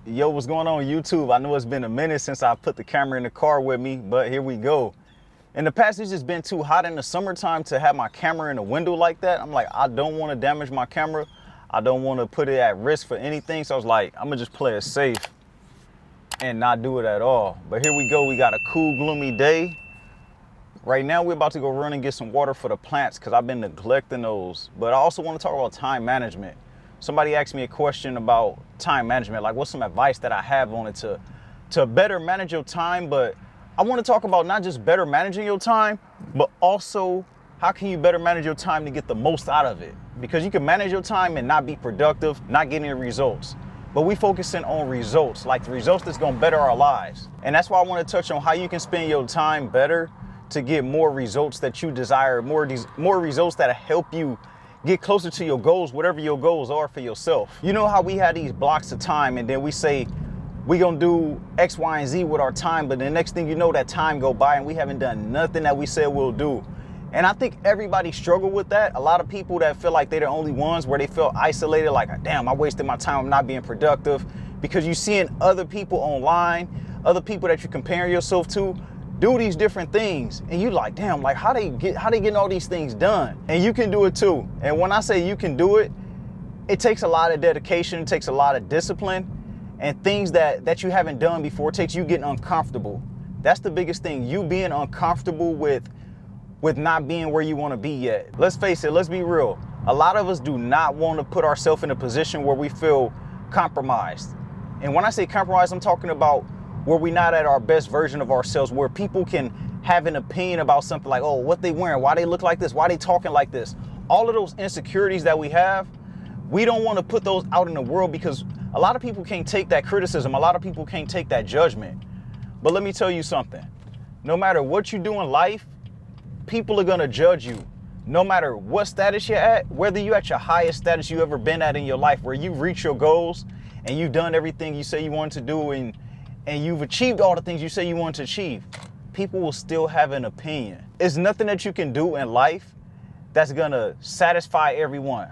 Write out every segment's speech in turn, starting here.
Yo, what's going on YouTube? I know it's been a minute since I put the camera in the car with me, but here we go. In the past, it's just been too hot in the summertime to have my camera in the window like that. I'm like, I don't want to damage my camera. I don't want to put it at risk for anything. So I was like, I'm gonna just play it safe and not do it at all. But here we go. We got a cool, gloomy day. Right now, we're about to go run and get some water for the plants because I've been neglecting those. But I also want to talk about time management. Somebody asked me a question about time management, like what's some advice that I have on it to better manage your time. But I want to talk about not just better managing your time, but also how can you better manage your time to get the most out of it? Because you can manage your time and not be productive, not getting the results. But we focusing on results, like the results that's gonna better our lives. And that's why I want to touch on how you can spend your time better to get more results that you desire, more results that help you get closer to your goals, whatever your goals are for yourself. You know how we have these blocks of time and then we say we gonna do X, Y, and Z with our time, but the next thing you know, that time go by and we haven't done nothing that we said we'll do. And I think everybody struggle with that. A lot of people that feel like they're the only ones where they feel isolated, like, damn, I wasted my time, I'm not being productive. Because you're seeing other people online, other people that you're comparing yourself to, do these different things, and you like, damn, like how they getting all these things done? And you can do it too. And when I say you can do it, it takes a lot of dedication, it takes a lot of discipline, and things that you haven't done before. It takes you getting uncomfortable. That's the biggest thing, you being uncomfortable with not being where you want to be yet. Let's face it, let's be real. A lot of us do not want to put ourselves in a position where we feel compromised. And when I say compromised, I'm talking about where we're not at our best version of ourselves, where people can have an opinion about something like, oh, what they wearing, why they look like this, why they talking like this. All of those insecurities that we have, we don't want to put those out in the world because a lot of people can't take that criticism. A lot of people can't take that judgment. But let me tell you something. No matter what you do in life, people are going to judge you. No matter what status you're at, whether you're at your highest status you ever been at in your life, where you've reached your goals and you've done everything you say you wanted to do and you've achieved all the things you say you want to achieve, people will still have an opinion. It's nothing that you can do in life that's gonna satisfy everyone.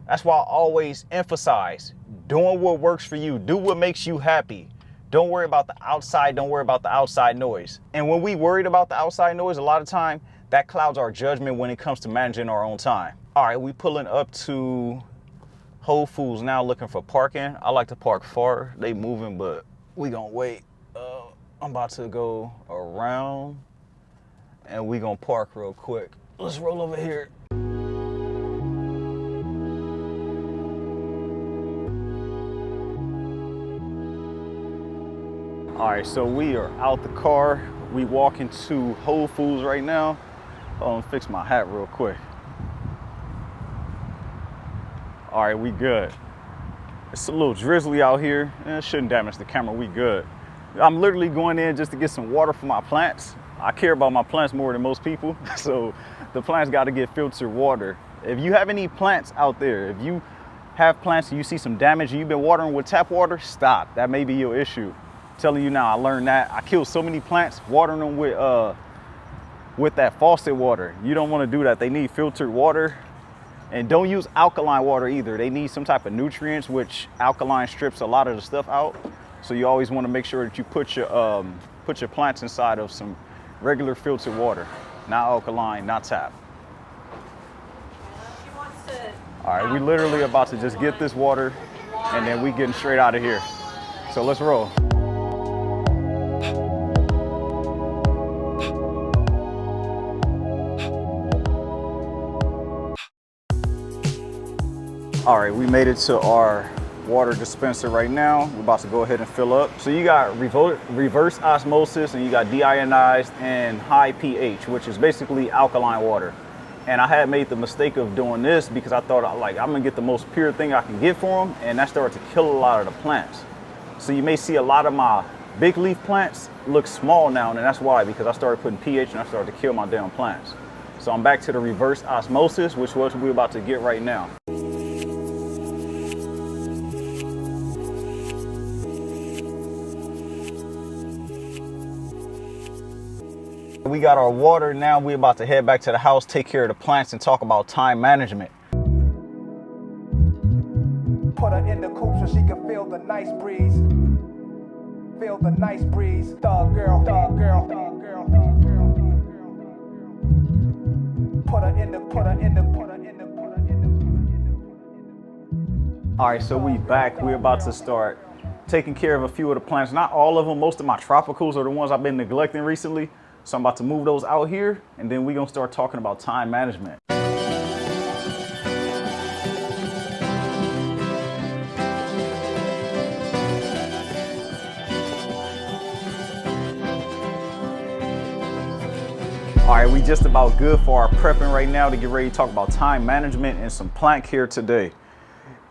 That's why I always emphasize doing what works for you. Do what makes you happy. Don't worry about the outside. Don't worry about the outside noise. And when we worried about the outside noise, a lot of time that clouds our judgment when it comes to managing our own time. All right, we pulling up to Whole Foods now looking for parking. I like to park far. They moving, but we gonna wait. I'm about to go around and we gonna park real quick. Let's roll over here. All right, so we are out the car. We walking to Whole Foods right now. I'm fix my hat real quick. All right, we good. It's a little drizzly out here. It shouldn't damage the camera, we good. I'm literally going in just to get some water for my plants. I care about my plants more than most people, so the plants got to get filtered water. If you have any plants out there, if you have plants and you see some damage and you've been watering with tap water, stop. That may be your issue. I'm telling you now, I learned that. I killed so many plants watering them with that faucet water. You don't want to do that. They need filtered water. And don't use alkaline water either. They need some type of nutrients, which alkaline strips a lot of the stuff out. So you always want to make sure that you put your plants inside of some regular filtered water, not alkaline, not tap. All right, we literally about to just get this water and then we getting straight out of here. So let's roll. All right, we made it to our water dispenser right now. We're about to go ahead and fill up. So you got reverse osmosis and you got deionized and high pH, which is basically alkaline water. And I had made the mistake of doing this because I thought like I'm gonna get the most pure thing I can get for them, and that started to kill a lot of the plants. So you may see a lot of my big leaf plants look small now, and that's why, because I started putting pH and I started to kill my damn plants. So I'm back to the reverse osmosis, which what we're about to get right now. We got our water now. We're about to head back to the house, take care of the plants, and talk about time management. Put her in the coupe so she can feel the nice breeze. feel the nice breeze. Thug girl, thug girl, thug girl, thug girl, thug girl. Put her in the, put her in the, put her in the, put her in the, put her in the. All right, so we back. We're about to start taking care of a few of the plants. Not all of them. Most of my tropicals are the ones I've been neglecting recently. So I'm about to move those out here, and then we're gonna start talking about time management. All right, we just about good for our prepping right now to get ready to talk about time management and some plant care today.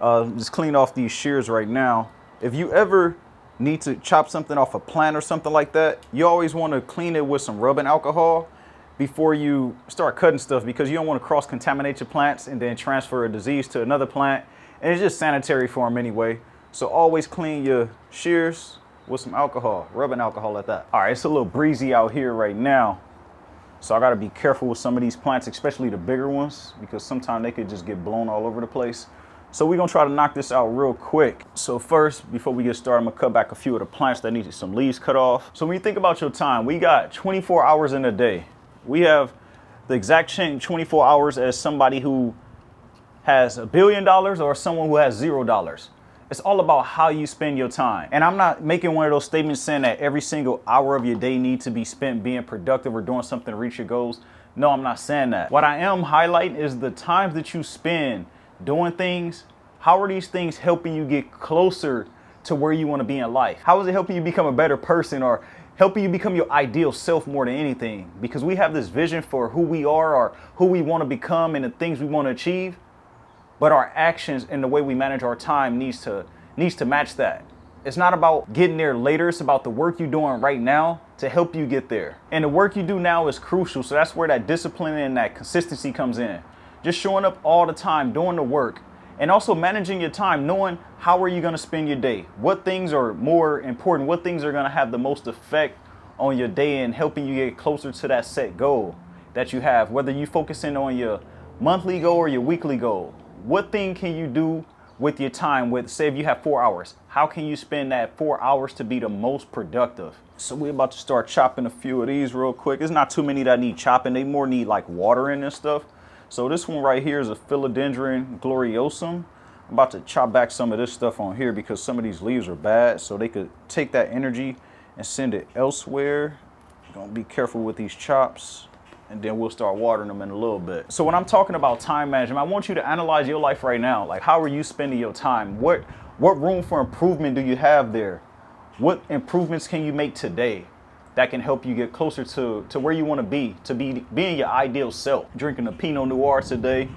Just clean off these shears right now. If you ever need to chop something off a plant or something like that, you always want to clean it with some rubbing alcohol before you start cutting stuff, because you don't want to cross-contaminate your plants and then transfer a disease to another plant. And it's just sanitary for them anyway. So always clean your shears with some alcohol, rubbing alcohol at that. All right, it's a little breezy out here right now, so I got to be careful with some of these plants, especially the bigger ones, because sometimes they could just get blown all over the place. So we're gonna try to knock this out real quick. So first, before we get started, I'm gonna cut back a few of the plants that need some leaves cut off. So when you think about your time, we got 24 hours in a day. We have the exact same 24 hours as somebody who has $1 billion or someone who has $0. It's all about how you spend your time. And I'm not making one of those statements saying that every single hour of your day needs to be spent being productive or doing something to reach your goals. No, I'm not saying that. What I am highlighting is the times that you spend doing things. How are these things helping you get closer to where you want to be in life? How is it helping you become a better person or helping you become your ideal self more than anything? Because we have this vision for who we are or who we want to become and the things we want to achieve, but our actions and the way we manage our time needs to match that. It's not about getting there later. It's about the work you're doing right now to help you get there. And the work you do now is crucial. So that's where that discipline and that consistency comes in. Just showing up all the time, doing the work, and also managing your time, knowing how are you going to spend your day? What things are more important? What things are going to have the most effect on your day and helping you get closer to that set goal that you have? Whether you focusing on your monthly goal or your weekly goal, what thing can you do with your time? With, say, if you have 4 hours, how can you spend that 4 hours to be the most productive? So we're about to start chopping a few of these real quick. There's not too many that need chopping. They more need like watering and stuff. So this one right here is a Philodendron gloriosum. I'm about to chop back some of this stuff on here because some of these leaves are bad. So they could take that energy and send it elsewhere. Gonna be careful with these chops, and then we'll start watering them in a little bit. So when I'm talking about time management, I want you to analyze your life right now. Like, how are you spending your time? What room for improvement do you have there? What improvements can you make today that can help you get closer to where you want to be being your ideal self? Drinking a Pinot Noir today.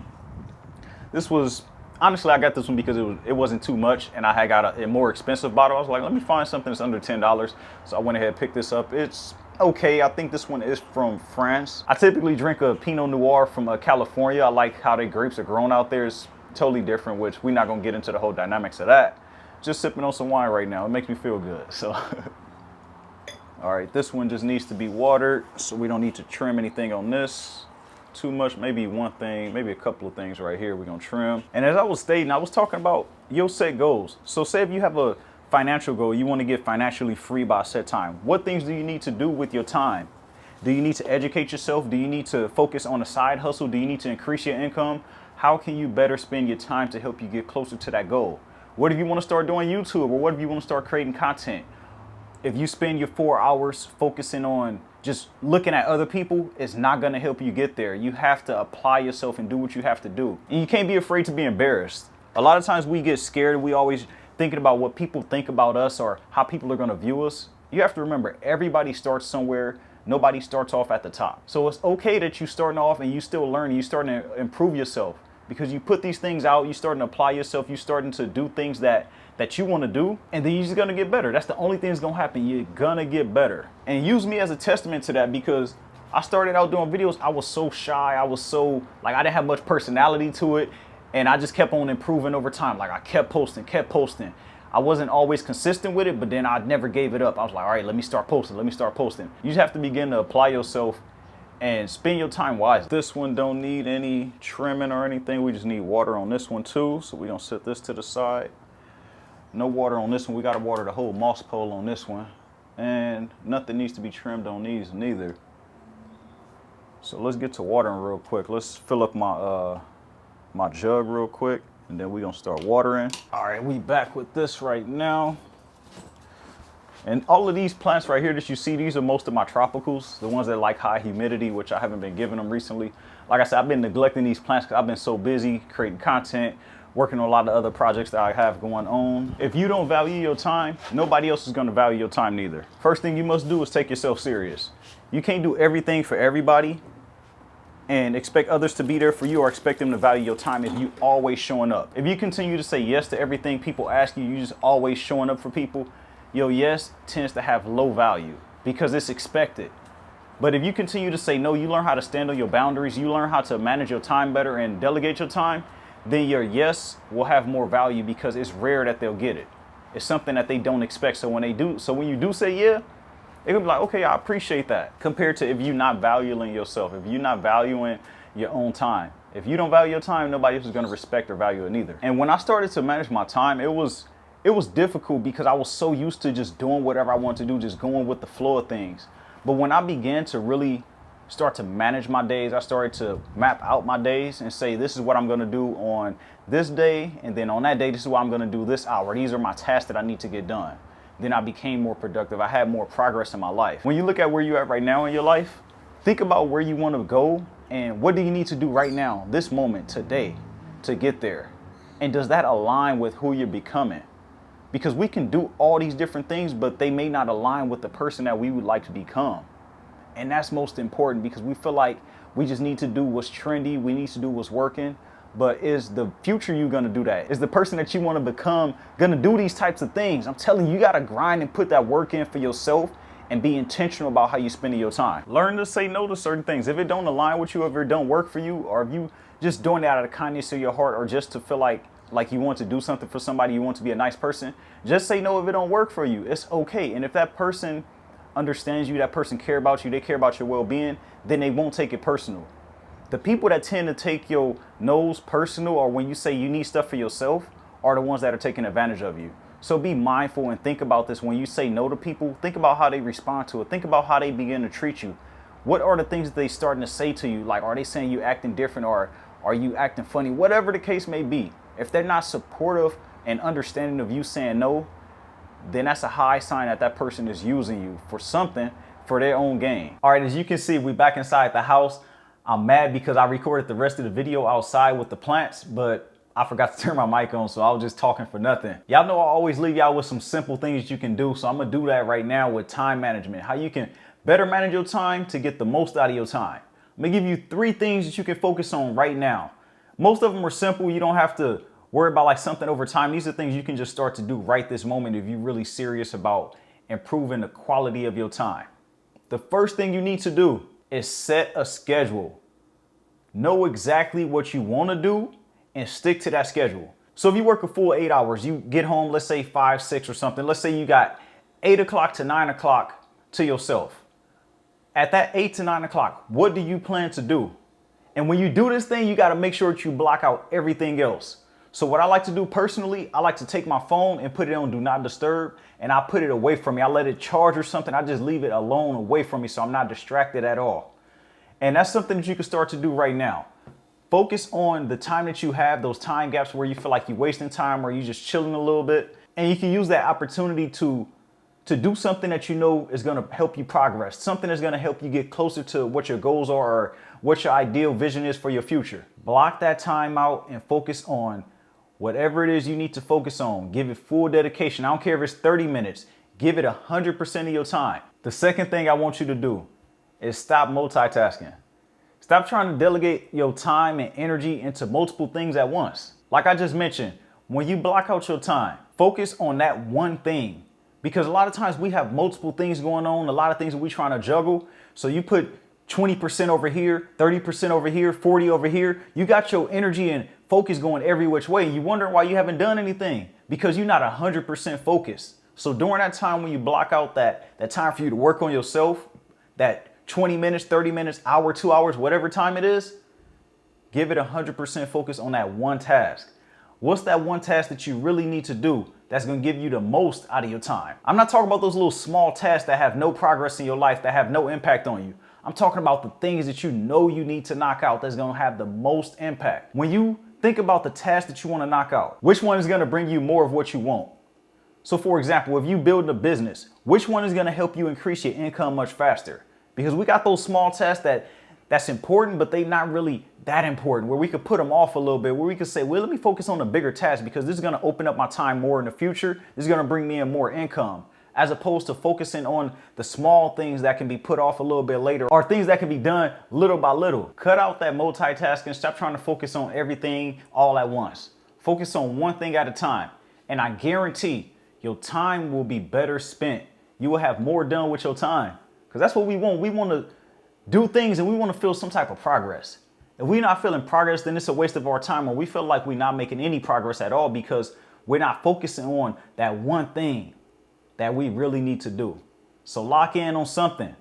This was, honestly, I got this one because it wasn't too much, and I had got a more expensive bottle. I was like, let me find something that's under $10. So I went ahead and picked this up. It's okay. I think this one is from France. I typically drink a Pinot Noir from California. I like how the grapes are grown out there. It's totally different, which we're not going to get into the whole dynamics of that. Just sipping on some wine right now. It makes me feel good. So all right, this one just needs to be watered, so we don't need to trim anything on this too much. Maybe one thing, maybe a couple of things right here we're gonna trim. And as I was stating, I was talking about your set goals. So say if you have a financial goal, you want to get financially free by a set time. What things do you need to do with your time? Do you need to educate yourself? Do you need to focus on a side hustle? Do you need to increase your income? How can you better spend your time to help you get closer to that goal? What if you want to start doing YouTube, or what if you want to start creating content? If you spend your 4 hours focusing on just looking at other people, it's not going to help you get there. You have to apply yourself and do what you have to do. And you can't be afraid to be embarrassed. A lot of times we get scared. We always thinking about what people think about us or how people are going to view us. You have to remember, everybody starts somewhere. Nobody starts off at the top. So it's okay that you starting off and you still learning. You starting to improve yourself because you put these things out. You starting to apply yourself. You starting to do things that you want to do, and then you're just going to get better. That's the only thing that's going to happen. You're going to get better. And use me as a testament to that, because I started out doing videos. I was so shy. I was so, like, I didn't have much personality to it. And I just kept on improving over time. Like, I kept posting. I wasn't always consistent with it, but then I never gave it up. I was like, all right, let me start posting. You just have to begin to apply yourself and spend your time wisely. This one don't need any trimming or anything. We just need water on this one too. So we're going to set this to the side. No water on this one. We got to water the whole moss pole on this one. and nothing needs to be trimmed on these neither. So let's get to watering real quick. Let's fill up my my jug real quick, and then we're gonna start watering. All right, we back with this right now. And all of these plants right here that you see, these are most of my tropicals, the ones that like high humidity, which I haven't been giving them recently. Like I said, I've been neglecting these plants because I've been so busy creating content, working on a lot of other projects that I have going on. If you don't value your time, nobody else is going to value your time neither. First thing you must do is take yourself serious. You can't do everything for everybody and expect others to be there for you or expect them to value your time if you always showing up. If you continue to say yes to everything people ask you, you just always showing up for people, your yes tends to have low value because it's expected. But if you continue to say no, you learn how to stand on your boundaries, you learn how to manage your time better and delegate your time, then your yes will have more value because it's rare that they'll get it. It's something that they don't expect. So when you do say yeah, they're gonna be like, okay, I appreciate that. Compared to if you're not valuing yourself, if you're not valuing your own time. If you don't value your time, nobody else is gonna respect or value it neither. And when I started to manage my time, it was difficult because I was so used to just doing whatever I want to do, just going with the flow of things. But when I began to really start to manage my days, I started to map out my days and say, this is what I'm gonna do on this day. And then on that day, this is what I'm gonna do this hour. These are my tasks that I need to get done. Then I became more productive. I had more progress in my life. When you look at where you're at right now in your life, think about where you wanna go and what do you need to do right now, this moment, today, to get there. And does that align with who you're becoming? Because we can do all these different things, but they may not align with the person that we would like to become. And that's most important because we feel like we just need to do what's trendy. We need to do what's working. But is the future you gonna do that? Is the person that you wanna become gonna do these types of things? I'm telling you, you gotta grind and put that work in for yourself and be intentional about how you spend your time. Learn to say no to certain things. If it don't align with you, if it don't work for you, or if you just doing it out of the kindness of your heart or just to feel like you want to do something for somebody, you want to be a nice person, just say no if it don't work for you. It's okay. And if that person understands you, that person care about you, they care about your well-being, then they won't take it personal. The people that tend to take your no's personal or when you say you need stuff for yourself are the ones that are taking advantage of you. So be mindful and think about this. When you say no to people, think about how they respond to it. Think about how they begin to treat you. What are the things that they starting to say to you? Like, are they saying you acting different or are you acting funny? Whatever the case may be. If they're not supportive and understanding of you saying no, then that's a high sign that that person is using you for something for their own gain. All right, as you can see, we back inside the house. I'm mad because I recorded the rest of the video outside with the plants, but I forgot to turn my mic on, so I was just talking for nothing. Y'all know I always leave y'all with some simple things you can do, so I'm gonna do that right now with time management. How you can better manage your time to get the most out of your time. I'm gonna give you 3 things that you can focus on right now. Most of them are simple. You don't have to worry about like something over time. These are things you can just start to do right this moment if you're really serious about improving the quality of your time. The first thing you need to do is set a schedule. Know exactly what you want to do and stick to that schedule. So if you work a full 8 hours, you get home, let's say 5, 6 or something. Let's say you got 8 o'clock to 9 o'clock to yourself. At that 8 to 9 o'clock, what do you plan to do? And when you do this thing, you got to make sure that you block out everything else. So what I like to do personally, I like to take my phone and put it on Do Not Disturb, and I put it away from me. I let it charge or something. I just leave it alone away from me so I'm not distracted at all. And that's something that you can start to do right now. Focus on the time that you have, those time gaps where you feel like you're wasting time or you're just chilling a little bit. And you can use that opportunity to do something that you know is going to help you progress, something that's going to help you get closer to what your goals are or what your ideal vision is for your future. Block that time out and focus on whatever it is you need to focus on. Give it full dedication. I don't care if it's 30 minutes. Give it 100% of your time. The second thing I want you to do is stop multitasking. Stop trying to delegate your time and energy into multiple things at once. Like I just mentioned, when you block out your time, focus on that one thing. Because a lot of times we have multiple things going on, a lot of things that we're trying to juggle. So you put 20% over here, 30% over here, 40 over here. You got your energy and focus going every which way. And you're wondering why you haven't done anything because you're not 100% focused. So during that time when you block out that time for you to work on yourself, that 20 minutes, 30 minutes, hour, 2 hours, whatever time it is, give it 100% focus on that one task. What's that one task that you really need to do that's gonna give you the most out of your time. I'm not talking about those little small tasks that have no progress in your life, that have no impact on you. I'm talking about the things that you know you need to knock out that's gonna have the most impact. When you think about the task that you wanna knock out, which one is gonna bring you more of what you want? So for example, if you build a business, which one is gonna help you increase your income much faster? Because we got those small tasks that's important, but they not really that important, where we could put them off a little bit, where we could say, well, let me focus on the bigger task because this is going to open up my time more in the future. This is going to bring me in more income, as opposed to focusing on the small things that can be put off a little bit later, or things that can be done little by little. Cut out that multitasking. Stop trying to focus on everything all at once. Focus on one thing at a time. And I guarantee your time will be better spent. You will have more done with your time, because that's what we want. We want to do things and we want to feel some type of progress. If we're not feeling progress, then it's a waste of our time, or we feel like we're not making any progress at all because we're not focusing on that one thing that we really need to do. So lock in on something,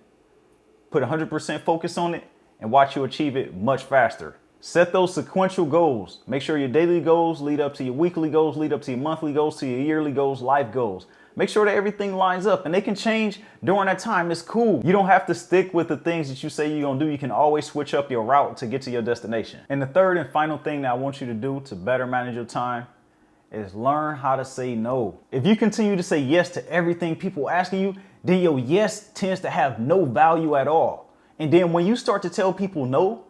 put 100% focus on it, and watch you achieve it much faster. Set those sequential goals. Make sure your daily goals lead up to your weekly goals, lead up to your monthly goals, to your yearly goals, life goals. Make sure that everything lines up, and they can change during that time. It's cool. You don't have to stick with the things that you say you're gonna do. You can always switch up your route to get to your destination. And the third and final thing that I want you to do to better manage your time is learn how to say no. If you continue to say yes to everything people asking you, then your yes tends to have no value at all. And then when you start to tell people no,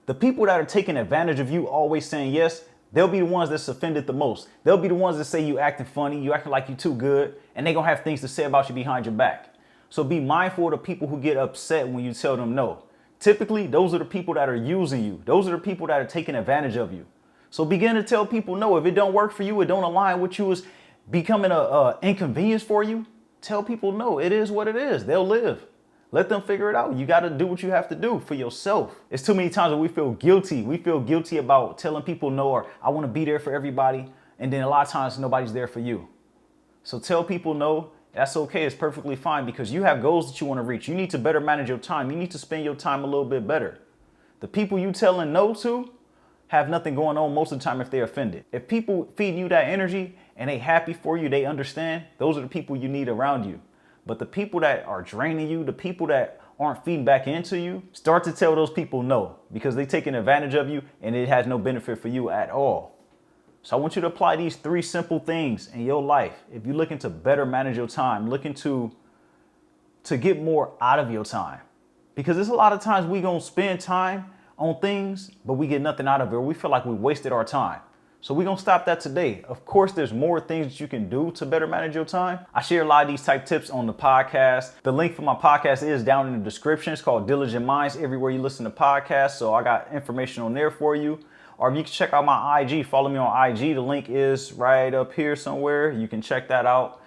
the people that are taking advantage of you always saying yes, they'll be the ones that's offended the most. They'll be the ones that say you acting funny, you acting like you too good, and they gonna have things to say about you behind your back. So be mindful of the people who get upset when you tell them no. Typically, those are the people that are using you. Those are the people that are taking advantage of you. So begin to tell people no. If it don't work for you, it don't align with you, is becoming a inconvenience for you, tell people no. It is what it is. They'll live. Let them figure it out. You got to do what you have to do for yourself. It's too many times where we feel guilty. We feel guilty about telling people no, or I want to be there for everybody. And then a lot of times nobody's there for you. So tell people no. That's okay. It's perfectly fine, because you have goals that you want to reach. You need to better manage your time. You need to spend your time a little bit better. The people you telling no to have nothing going on most of the time if they're offended. If people feed you that energy and they happy for you, they understand, those are the people you need around you. But the people that are draining you, the people that aren't feeding back into you, start to tell those people no, because they're taking advantage of you and it has no benefit for you at all. So I want you to apply these 3 simple things in your life. If you're looking to better manage your time, looking to get more out of your time, because there's a lot of times we gonna spend time on things, but we get nothing out of it, or we feel like we wasted our time. So we're going to stop that today. Of course, there's more things that you can do to better manage your time. I share a lot of these type tips on the podcast. The link for my podcast is down in the description. It's called Diligent Minds, everywhere you listen to podcasts. So I got information on there for you. Or if you can check out my IG, follow me on IG. The link is right up here somewhere. You can check that out.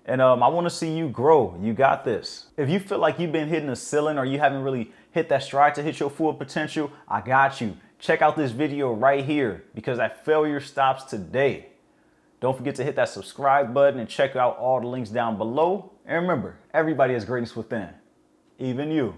And I want to see you grow. You got this. If you feel like you've been hitting a ceiling, or you haven't really hit that stride to hit your full potential, I got you. Check out this video right here, because that failure stops today. Don't forget to hit that subscribe button and check out all the links down below. And remember, everybody has greatness within, even you.